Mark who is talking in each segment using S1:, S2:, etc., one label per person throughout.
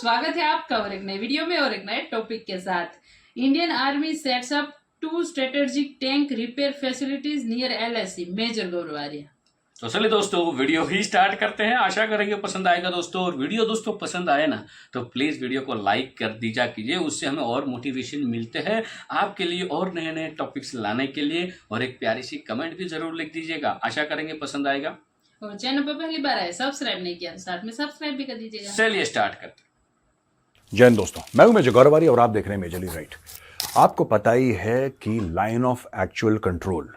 S1: स्वागत है आपका और एक नए वीडियो में और एक नए टॉपिक के साथ। Indian Army sets up 2 strategic tank repair facilities near LAC, major Gaurav Arya.
S2: तो चलिए दोस्तों वीडियो ही स्टार्ट करते हैं। आशा करेंगे पसंद आएगा दोस्तों। और वीडियो दोस्तों पसंद आए ना तो प्लीज़ वीडियो को लाइक कर दीजिए कीजिए, उससे हमें और मोटिवेशन मिलते हैं आपके लिए और नए नए टॉपिक्स लाने के लिए। और एक प्यारी सी कमेंट भी जरूर लिख दीजिएगा, आशा करेंगे पसंद आएगा।
S1: और चैनल पर पहली बार आए सब्सक्राइब नहीं किया, साथ में सब्सक्राइब भी कर दीजिएगा।
S2: चलिए स्टार्ट करते हैं।
S3: जय हिंद दोस्तों, मैं हूं मेजर गौरव आर्य और आप देख रहे हैं मेजरली राइट। आपको पता ही है कि line of actual control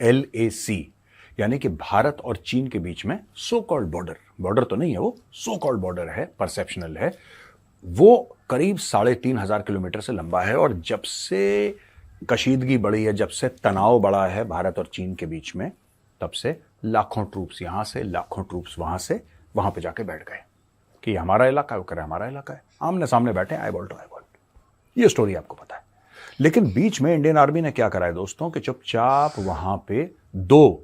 S3: LAC यानी कि भारत और चीन के बीच में सो कॉल्ड बॉर्डर तो नहीं है, वो सो कॉल्ड बॉर्डर है, परसेप्शनल है। वो करीब 3,500 किलोमीटर से लंबा है। और जब से कशीदगी बढ़ी है, जब से तनाव बढ़ा है भारत और चीन के बीच में, तब से लाखों ट्रूप्स यहां से, लाखों ट्रूप्स वहां पे जाके बैठ गए कि हमारा इलाका है, वो करे हमारा इलाका है, आमने सामने बैठे eyeball to eyeball. ये स्टोरी आपको पता है। लेकिन बीच में इंडियन आर्मी ने क्या करा है दोस्तों कि चुपचाप वहां पे 2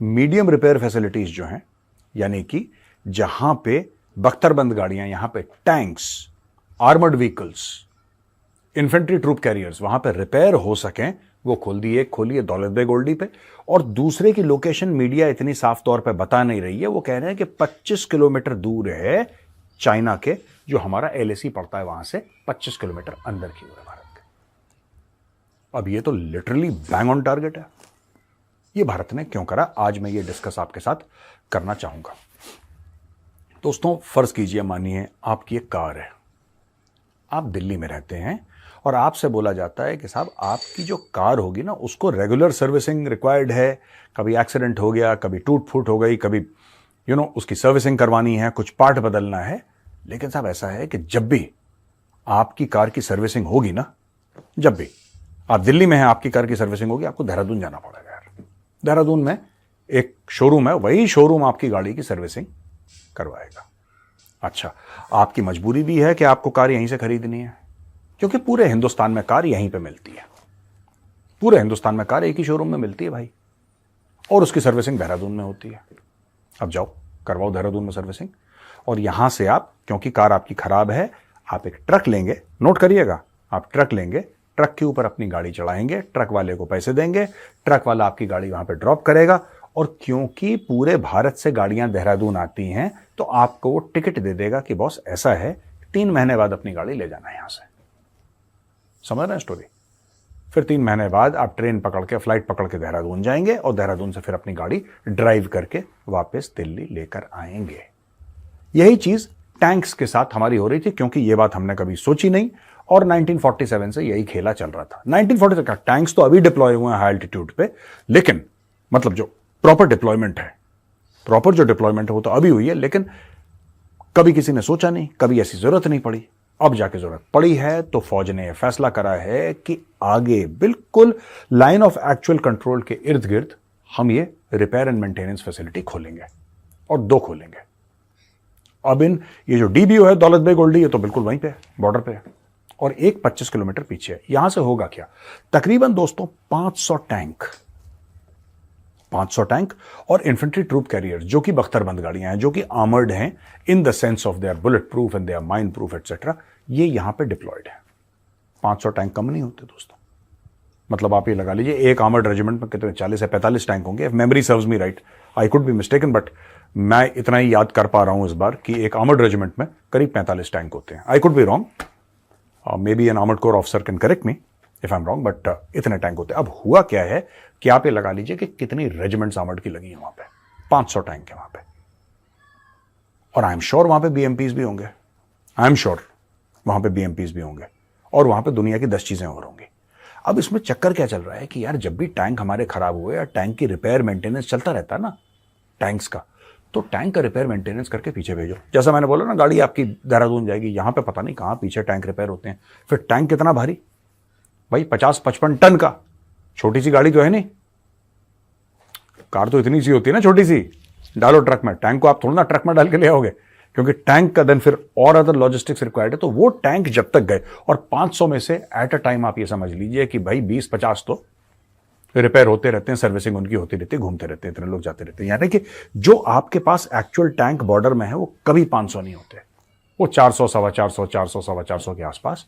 S3: मीडियम रिपेयर फैसिलिटीज जो हैं, यानी कि जहां पे बख्तरबंद गाड़ियां, यहां पे tanks, armoured vehicles, infantry troop carriers वहां पे रिपेयर हो सकें, वो खोल दी। एक खोली है दौलत बेग ओल्डी पे, और दूसरे की लोकेशन मीडिया इतनी साफ तौर पे बता नहीं रही है। वो कह रहे हैं कि 25 किलोमीटर दूर है चाइना के, जो हमारा LAC पड़ता है वहां से 25 किलोमीटर अंदर की ओर है भारत के। अब ये तो लिटरली बैंग ऑन टारगेट है। ये भारत ने क्यों करा, आज मैं ये डिस्कस आपके साथ करना चाहूंगा। दोस्तों फर्ज कीजिए, मानिए आपकी एक कार है, आप दिल्ली में रहते हैं और आपसे बोला जाता है कि साहब आपकी जो कार होगी ना, उसको रेगुलर सर्विसिंग रिक्वायर्ड है। कभी एक्सीडेंट हो गया, कभी टूट फूट हो गई, कभी उसकी सर्विसिंग करवानी है, कुछ पार्ट बदलना है। लेकिन साहब ऐसा है कि जब भी आपकी कार की सर्विसिंग होगी ना, जब भी आप दिल्ली में हैं, आपकी कार की सर्विसिंग होगी, आपको देहरादून जाना पड़ेगा यार। देहरादून में एक शोरूम है, वही शोरूम आपकी गाड़ी की सर्विसिंग करवाएगा। अच्छा, आपकी मजबूरी भी है कि आपको कार यहीं से खरीदनी है, क्योंकि पूरे हिंदुस्तान में कार यहीं पे मिलती है। पूरे हिंदुस्तान में कार एक ही शोरूम में मिलती है भाई, और उसकी सर्विसिंग देहरादून में होती है। अब जाओ करवाओ देहरादून में सर्विसिंग। और यहां से आप, क्योंकि कार आपकी खराब है, आप एक ट्रक लेंगे, नोट करिएगा, आप ट्रक लेंगे, ट्रक के ऊपर अपनी गाड़ी चढ़ाएंगे, ट्रक वाले को पैसे देंगे, ट्रक वाला आपकी गाड़ी वहां पे ड्रॉप करेगा। और क्योंकि पूरे भारत से गाड़ियां देहरादून आती हैं, तो आपको वो टिकट दे देगा कि बॉस ऐसा है, 3 महीने बाद अपनी गाड़ी ले जाना है यहां से। समझ रहे हैं स्टोरी? फिर 3 महीने बाद आप ट्रेन पकड़ के, फ्लाइट पकड़ के देहरादून जाएंगे, और देहरादून से फिर अपनी गाड़ी ड्राइव करके वापस दिल्ली लेकर आएंगे। यही चीज टैंक्स के साथ हमारी हो रही थी, क्योंकि ये बात हमने कभी सोची नहीं, और 1947 से यही खेला चल रहा था। 1947 का टैंक्स तो अभी डिप्लॉय हुए हैं हाई एल्टीट्यूड पे, लेकिन मतलब जो प्रॉपर डिप्लॉयमेंट है, प्रॉपर जो डिप्लॉयमेंट है वो तो अभी हुई है, लेकिन कभी किसी ने सोचा नहीं, कभी ऐसी जरूरत नहीं पड़ी। अब जाके जरूरत पड़ी है, तो फौज ने यह फैसला करा है कि आगे बिल्कुल लाइन ऑफ एक्चुअल कंट्रोल के इर्द गिर्द हम ये रिपेयर एंड मेंटेनेंस फैसिलिटी खोलेंगे, और 2 खोलेंगे। अब ये जो DBO है दौलत बेग ओल्डी, ये तो बिल्कुल वहीं पे है, बॉर्डर पे है, और एक 25 किलोमीटर पीछे है। यहां से होगा क्या, तकरीबन दोस्तों 500 टैंक और इन्फेंट्री ट्रूप कैरियर, जो कि बख्तरबंद गाड़ियां हैं, जो कि आर्मर्ड हैं in the sense of they are bullet proof and they are mine proof etcetera, ये यहां पे डिप्लॉयड है। 500 टैंक कम नहीं होते दोस्तों। मतलब आप ये लगा लीजिए, एक आर्मर्ड रेजिमेंट में कितने 40 या 45 टैंक होंगे, memory serves me right, I could B mistaken, but मैं इतना ही याद कर पा रहा हूं इस बार कि एक आर्मर्ड रेजिमेंट में करीब 45 टैंक होते हैं। I could be wrong, maybe an armoured corps officer can correct me if I am wrong, but इतने टैंक होते हैं। अब हुआ क्या है कि आप ये लगा लीजिए कि कितनी रेजिमेंट्स आर्मर्ड की लगी है वहां पे, 500 टैंक है वहां पे, और आई एम श्योर वहां पे BMPs भी होंगे, आई एम श्योर वहां पे BMPs भी होंगे, और वहां पे दुनिया की 10 चीजें और होंगी। अब इसमें चक्कर क्या चल रहा है कि यार जब भी टैंक हमारे खराब हुए, या टैंक की रिपेयर मेंटेनेंस चलता रहता है ना टैंक्स का, तो टैंक का रिपेयर मेंटेनेंस करके पीछे भेजो। जैसा मैंने बोला ना, गाड़ी आपकी देहरादून जाएगी, यहां पे पता नहीं कहां पीछे टैंक रिपेयर होते हैं। फिर टैंक कितना भारी भाई, 50-55 टन का, छोटी सी गाड़ी तो है नहीं, कार तो इतनी सी होती है ना छोटी सी, डालो ट्रक में, टैंक को आप थोड़ा ना ट्रक में डाल के ले आओगे, क्योंकि टैंक का देन फिर और अदर लॉजिस्टिक्स रिक्वायर्ड है। तो वो टैंक जब तक गए, और 500 में से एट अ टाइम आप ये समझ लीजिए कि भाई 20-50 तो रिपेयर होते रहते हैं, सर्विसिंग उनकी होती रहती है, घूमते रहते हैं, इतने लोग जाते रहते हैं। यानी कि जो आपके पास एक्चुअल टैंक बॉर्डर में है, वो कभी 500 नहीं होते, वो 400, सवा 400, 400, सवा 400 के आसपास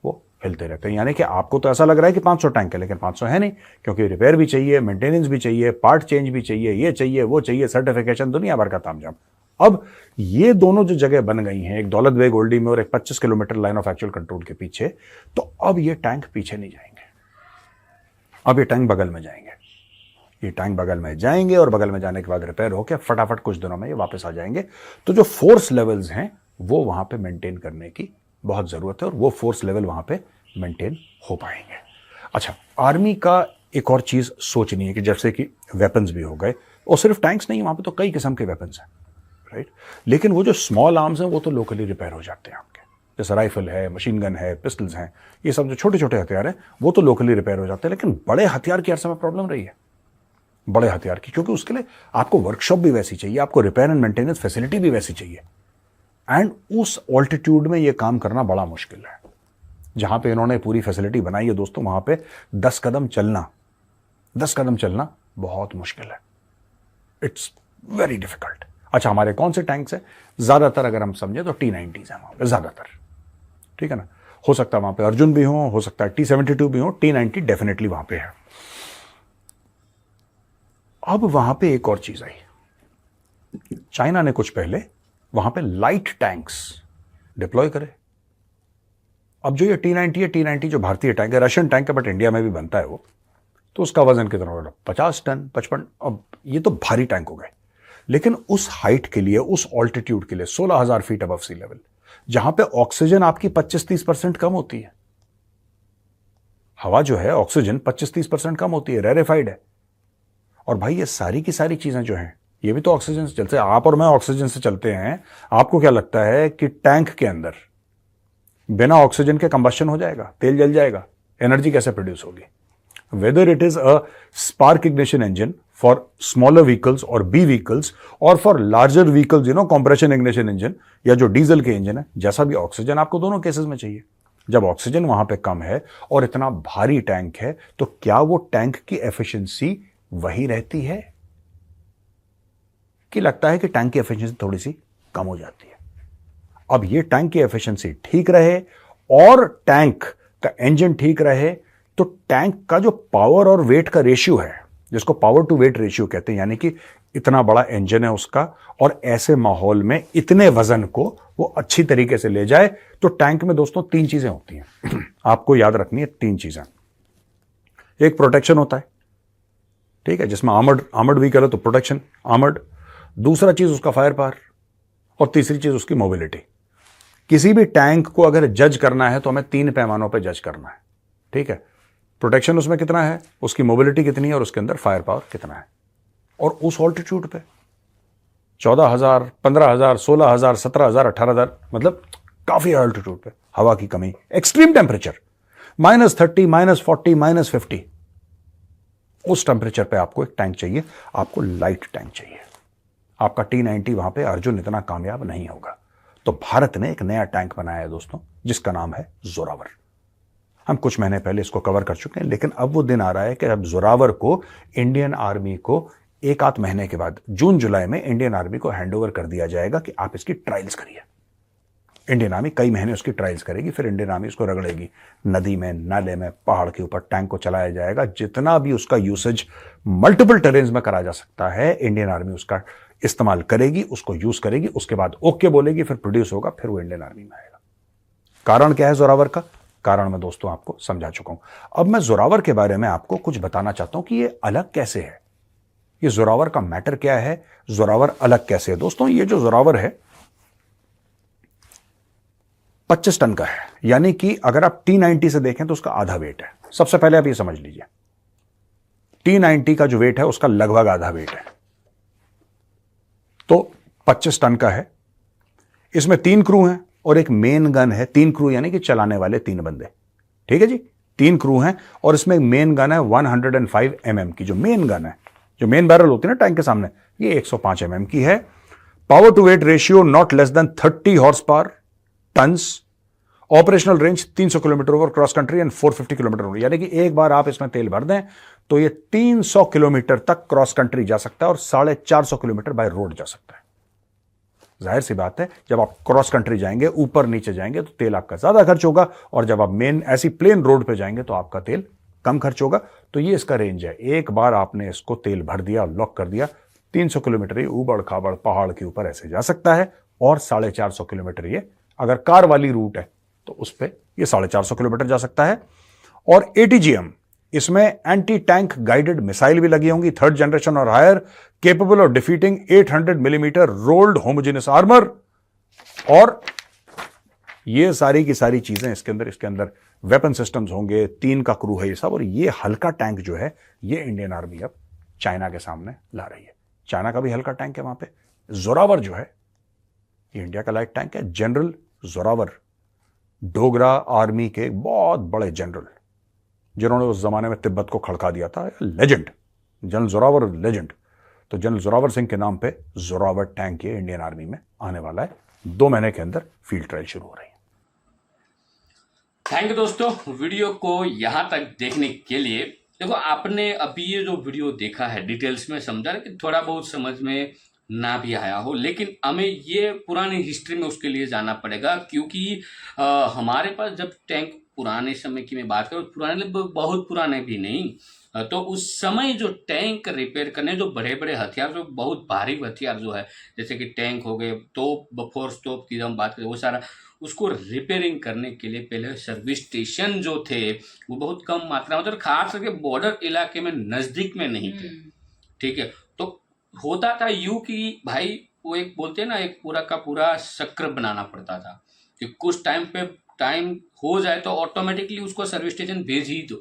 S3: वो हिलते रहते हैं। यानी कि आपको तो ऐसा लग रहा है कि 500 टैंक है, लेकिन 500 है नहीं, क्योंकि रिपेयर भी चाहिए, मेंटेनेंस भी चाहिए, पार्ट चेंज भी चाहिए, ये चाहिए, वो चाहिए, सर्टिफिकेशन, दुनिया भर का तामझाम। अब ये दोनों जो जगह बन गई हैं, एक दौलत बेग ओल्डी में और एक 25 kilometre line of actual control के पीछे, तो अब ये टैंक पीछे नहीं जाएंगे, अब ये टैंक बगल में जाएंगे। ये टैंक बगल में जाएंगे और बगल में जाने के बाद रिपेयर होकर फटाफट कुछ दिनों में ये वापस आ जाएंगे। तो जो फोर्स लेवल्स हैं वो वहां पे मेंटेन करने की बहुत जरूरत है, और वो फोर्स लेवल वहां पे मेंटेन हो पाएंगे। अच्छा, आर्मी का एक और चीज सोचनी है कि जैसे कि वेपन्स भी हो गए, और सिर्फ टैंक्स नहीं, वहां पे तो कई किस्म के वेपन्स हैं, राइट। लेकिन वो जो स्मॉल आर्म्स हैं वो तो लोकली रिपेयर हो जाते हैं आपके, जैसे राइफल है, मशीन गन है, पिस्टल्स हैं, ये सब जो छोटे छोटे हथियार हैं वो तो लोकली रिपेयर हो जाते हैं। लेकिन बड़े हथियार की हर समय प्रॉब्लम रही है, बड़े हथियार की, क्योंकि उसके लिए आपको वर्कशॉप भी वैसी चाहिए, आपको रिपेयर एंड मेंटेनेंस फैसिलिटी भी वैसी चाहिए, एंड उस ऑल्टीट्यूड में ये काम करना बड़ा मुश्किल है। जहां पे इन्होंने पूरी फैसिलिटी बनाई है दोस्तों, वहां पे 10 कदम चलना बहुत मुश्किल है। It's very difficult. अच्छा, हमारे कौन से टैंक्स हैं? ज्यादातर अगर हम समझे तो T-90s हैं वहां पे, ज्यादातर, ठीक है ना। हो सकता है वहां पे अर्जुन भी हो सकता है T-72 भी हो, T-90 डेफिनेटली वहां पे है। अब वहां पे एक और चीज आई, चाइना ने कुछ पहले वहां पे लाइट टैंक्स डिप्लॉय करे। अब जो ये T-90 है, T-90 जो भारतीय टैंक है, रशियन टैंक है, बट इंडिया में भी बनता है वो, तो उसका वजन कितना होगा? 50 टन, 55। अब ये तो भारी टैंक हो गए, लेकिन उस हाइट के लिए, उस ऑल्टीट्यूड के लिए, 16,000 फीट अबव सी लेवल, जहां पे ऑक्सीजन आपकी 25-30% कम होती है, हवा जो है ऑक्सीजन 25-30% कम होती है, रेरेफाइड है। और भाई ये सारी की सारी चीजें जो हैं, ये भी तो ऑक्सीजन से चलते हैं। आप और मैं ऑक्सीजन से चलते हैं। आपको क्या लगता है कि टैंक के अंदर बिना ऑक्सीजन के कंबशन हो जाएगा, तेल जल जाएगा, एनर्जी कैसे प्रोड्यूस होगी? Whether it is a spark ignition engine for smaller vehicles और बी व्हीकल्स, और for larger vehicles compression ignition engine, या जो डीजल के इंजन है, जैसा भी ऑक्सीजन आपको दोनों केसेस में चाहिए। जब ऑक्सीजन वहां पे कम है और इतना भारी टैंक है, तो क्या वो टैंक की एफिशिएंसी वही रहती है कि लगता है कि टैंक की एफिशिएंसी थोड़ी सी कम हो जाती है? अब ये टैंक की एफिशिएंसी ठीक रहे और टैंक का इंजन ठीक रहे, तो टैंक का जो पावर और वेट का रेशियो है, जिसको पावर टू वेट रेशियो कहते हैं, यानी कि इतना बड़ा इंजन है उसका, और ऐसे माहौल में इतने वजन को वो अच्छी तरीके से ले जाए, तो टैंक में दोस्तों 3 चीजें होती हैं। आपको याद रखनी है 3 चीजें। एक प्रोटेक्शन होता है, ठीक है, जिसमें आर्मर्ड व्हीकल है तो प्रोटेक्शन, आर्मर्ड। दूसरा चीज उसका फायर पावर, और तीसरी चीज उसकी मोबिलिटी। किसी भी टैंक को अगर जज करना है तो हमें 3 पैमानों पे जज करना है, ठीक है। प्रोटेक्शन उसमें कितना है, उसकी मोबिलिटी कितनी है, और उसके अंदर फायर पावर कितना है। और उस ऑल्टीट्यूड पे 14,000, 15,000, 16,000, 17,000, 18,000, मतलब काफी ऑल्टीट्यूड पे हवा की कमी, एक्सट्रीम टेम्परेचर -30, -40, -50, उस टेम्परेचर पे आपको एक टैंक चाहिए, आपको लाइट टैंक चाहिए। आपका T-90 वहां पे अर्जुन इतना कामयाब नहीं होगा। तो भारत ने एक नया टैंक बनाया है दोस्तों, जिसका नाम है जोरावर। हम कुछ महीने पहले इसको कवर कर चुके हैं, लेकिन अब वो दिन आ रहा है कि अब जोरावर को इंडियन आर्मी को 1 आध महीने के बाद, जून जुलाई में इंडियन आर्मी को हैंडओवर कर दिया जाएगा कि आप इसकी ट्रायल्स करिए। इंडियन आर्मी कई महीने उसकी ट्रायल्स करेगी, फिर इंडियन आर्मी उसको रगड़ेगी। नदी में, नाले में, पहाड़ के ऊपर टैंक को चलाया जाएगा। जितना भी उसका यूसेज मल्टीपल टेरेन्स में करा जा सकता है, इंडियन आर्मी उसका इस्तेमाल करेगी, उसको यूज करेगी, उसके बाद ओके बोलेगी, फिर प्रोड्यूस होगा, फिर वो इंडियन आर्मी में आएगा। कारण क्या है जोरावर का? कारण मैं दोस्तों आपको समझा चुका हूं। अब मैं जोरावर के बारे में आपको कुछ बताना चाहता हूं कि ये अलग कैसे है, ये जोरावर का मैटर क्या है, जोरावर अलग कैसे है। दोस्तों ये जो जोरावर है 25 टन का है, यानी कि अगर आप T-90 से देखें तो उसका आधा वेट है। सबसे पहले आप ये समझ लीजिए, T-90 का जो वेट है उसका लगभग आधा वेट है, तो 25 टन का है। इसमें 3 क्रू हैं और एक मेन गन है। 3 क्रू यानी कि चलाने वाले 3 बंदे, ठीक है जी। 3 क्रू हैं और इसमें एक मेन गन है 105 mm की, जो मेन गन है, जो मेन बैरल होती है ना टैंक के सामने, ये 105 mm की है। Power to weight ratio not less than 30 horsepower tons. Operational range 300 kilometre over cross country and 450 kilometre over, यानी कि एक बार आप इसमें तेल भर दें तो ये 300 किलोमीटर तक क्रॉस कंट्री जा सकता है और 450 किलोमीटर बाय रोड जा सकता है। जाहिर सी बात है, जब आप क्रॉस कंट्री जाएंगे, ऊपर नीचे जाएंगे, तो तेल आपका ज्यादा खर्च होगा, और जब आप मेन ऐसी प्लेन रोड पे जाएंगे तो आपका तेल कम खर्च होगा। तो ये इसका रेंज है। एक बार आपने इसको तेल भर दिया, लॉक कर दिया, 300 किलोमीटर ये ऊबड़ खाबड़ पहाड़ के ऊपर ऐसे जा सकता है, और 450 किलोमीटर ये अगर कार वाली रूट है तो उस पर ये 450 किलोमीटर जा सकता है। और ATGM, इसमें एंटी टैंक गाइडेड मिसाइल भी लगी होंगी, 3rd जनरेशन और higher, capable of defeating 800 millimetre rolled homogeneous armour, और ये सारी की सारी चीजें इसके अंदर वेपन सिस्टम्स होंगे, 3 का क्रू है ये सब। और ये हल्का टैंक जो है ये इंडियन आर्मी अब चाइना के सामने ला रही है। चाइना का भी हल्का टैंक है वहां पे। जोरावर जो है ये इंडिया का लाइट टैंक है। जनरल जोरावर डोगरा आर्मी के बहुत बड़े जनरल, जिन्होंने उस जमाने में तिब्बत को खड़का दिया था, लेजेंड जनरल जोरावर, लेजेंड। तो जनरल जोरावर सिंह के नाम पे जोरावर टैंक ये इंडियन आर्मी में आने वाला है। 2 महीने के अंदर फील्ड ट्रायल शुरू हो रही है।
S2: थैंक यू दोस्तों, वीडियो को यहाँ तक देखने के लिए। देखो, आपने अभी ये जो वीडियो देखा है डिटेल्स में समझा, कि थोड़ा बहुत समझ में ना भी आया हो, लेकिन हमें ये पुरानी हिस्ट्री में उसके लिए जाना पड़ेगा, क्योंकि हमारे पास जब टैंक, पुराने समय की मैं बात करूँ, पुराने बहुत पुराने भी नहीं, तो उस समय जो टैंक रिपेयर करने, जो बड़े बड़े हथियार, जो बहुत भारी हथियार जो है, जैसे कि टैंक हो गए, तोप, बफोर्स तोप की हम बात करें, वो सारा उसको रिपेयरिंग करने के लिए पहले सर्विस स्टेशन जो थे वो बहुत कम मात्रा में, और खास करके बॉर्डर इलाके में नज़दीक में नहीं थे। ठीक है, तो होता था यूं कि भाई वो एक बोलते हैं ना, एक पूरा का पूरा चक्र बनाना पड़ता था कि कुछ टाइम पे टाइम हो जाए तो ऑटोमेटिकली उसको सर्विस स्टेशन भेज ही दो।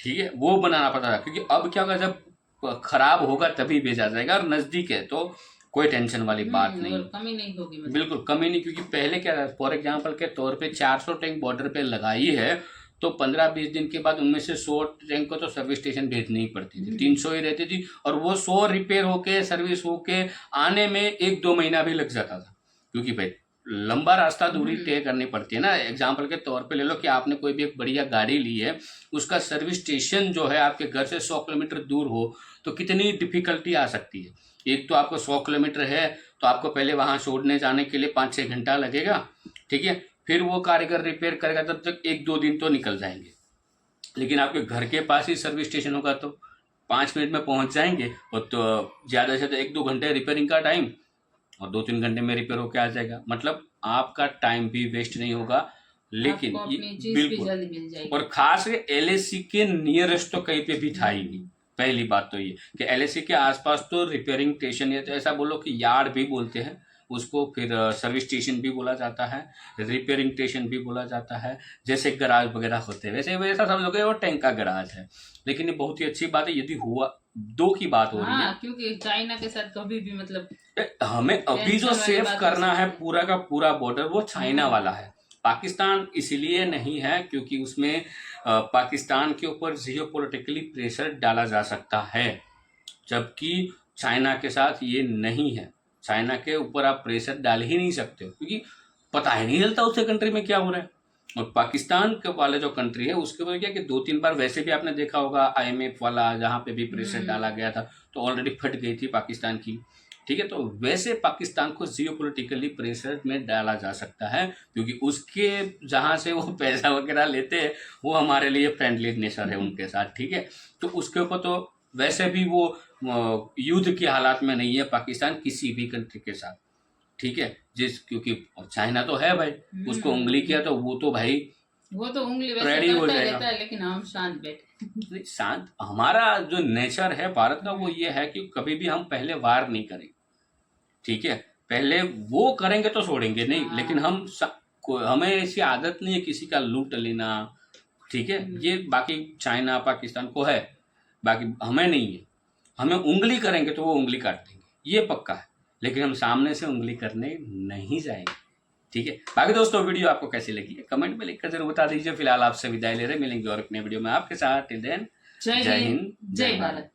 S2: ठीक है, वो बनाना पड़ता था, क्योंकि अब क्या होगा, जब खराब होगा तभी भेजा जाएगा, और नज़दीक है तो कोई टेंशन वाली बात नहीं,
S1: कमी नहीं होगी,
S2: बिल्कुल कमी नहीं। क्योंकि पहले क्या था, फॉर एग्जांपल के तौर पे 400 टैंक बॉर्डर पे लगाई है, तो 15-20 दिन के बाद उनमें से 100 टैंक को तो सर्विस स्टेशन भेजनी ही पड़ती थी, 300 ही रहती थी, और वो 100 रिपेयर होके सर्विस होके आने में 1-2 महीना भी लग जाता था, क्योंकि भाई लंबा रास्ता दूरी तय करनी पड़ती है ना। एग्जाम्पल के तौर पे ले लो कि आपने कोई भी एक बढ़िया गाड़ी ली है, उसका सर्विस स्टेशन जो है आपके घर से 100 किलोमीटर दूर हो, तो कितनी डिफिकल्टी आ सकती है। एक तो आपको 100 किलोमीटर है, तो आपको पहले वहाँ छोड़ने जाने के लिए 5-6 घंटा लगेगा। ठीक है, फिर वो कारीगर रिपेयर करेगा, तब तक 1-2 दिन तो निकल जाएंगे। लेकिन आपके घर के पास ही सर्विस स्टेशन होगा तो 5 मिनट में पहुँच जाएंगे, और तो ज़्यादा से ज़्यादा 1-2 घंटे रिपेयरिंग का टाइम, और 2-3 घंटे में रिपेयर होके आ जाएगा। मतलब आपका टाइम भी वेस्ट नहीं होगा, लेकिन ये बिल्कुल, और खास LAC के नियरेस्ट तो कहीं पे भी था ही नहीं। पहली बात तो ये कि LAC के आसपास तो रिपेयरिंग स्टेशन, या तो ऐसा बोलो कि यार्ड भी बोलते हैं उसको, फिर सर्विस स्टेशन भी बोला जाता है, रिपेयरिंग स्टेशन भी बोला जाता है, जैसे गराज वगैरह होते हैं वैसे वैसा समझोगे वो टैंक का गराज है। लेकिन ये बहुत ही अच्छी बात है, यदि हुआ 2 की बात हो रही है,
S1: क्योंकि चाइना के साथ कभी भी मतलब
S2: हमें अभी जो सेव करना है पूरा का पूरा बॉर्डर, वो चाइना वाला है। पाकिस्तान इसलिए नहीं है क्योंकि उसमें पाकिस्तान के ऊपर जियोपॉलिटिकली प्रेशर डाला जा सकता है, जबकि चाइना के साथ ये नहीं है। चाइना के ऊपर आप प्रेशर डाल ही नहीं सकते हो, क्योंकि पता ही नहीं चलता उसके कंट्री में क्या हो रहा है। और पाकिस्तान के वाले जो कंट्री है उसके ऊपर क्या कि 2-3 बार वैसे भी आपने देखा होगा, IMF वाला जहाँ पे भी प्रेशर डाला गया था तो ऑलरेडी फट गई थी पाकिस्तान की। ठीक है, तो वैसे पाकिस्तान को जियोपॉलिटिकली प्रेशर में डाला जा सकता है, क्योंकि उसके जहाँ से वो पैसा वगैरह लेते हैं वो हमारे लिए फ्रेंडली नेचर है उनके साथ। ठीक है, तो उसके ऊपर तो वैसे भी वो युद्ध की हालात में नहीं है पाकिस्तान किसी भी कंट्री के साथ। ठीक है, क्योंकि चाइना तो है भाई, उसको उंगली किया तो वो तो भाई
S1: वो तो उंगली वैसे
S2: रेडी हो
S1: करता
S2: जाएगा।
S1: रहता है, लेकिन हम शांत बैठे।
S2: शांत, हमारा जो नेचर है भारत का वो ये है कि कभी भी हम पहले वार नहीं करेंगे। ठीक है, पहले वो करेंगे तो छोड़ेंगे नहीं, लेकिन हमें ऐसी आदत नहीं है किसी का लूट लेना। ठीक है, ये बाकी चाइना पाकिस्तान को है, बाकी हमें नहीं है। हमें उंगली करेंगे तो वो उंगली काट देंगे, ये पक्का है, लेकिन हम सामने से उंगली करने नहीं जाएंगे। ठीक है, बाकी दोस्तों वीडियो आपको कैसी लगी है कमेंट में लिखकर जरूर बता दीजिए। फिलहाल आपसे विदाई ले रहे, मिलेंगे और अपने वीडियो में आपके साथ। टिल देन, जय हिंद, जय भारत।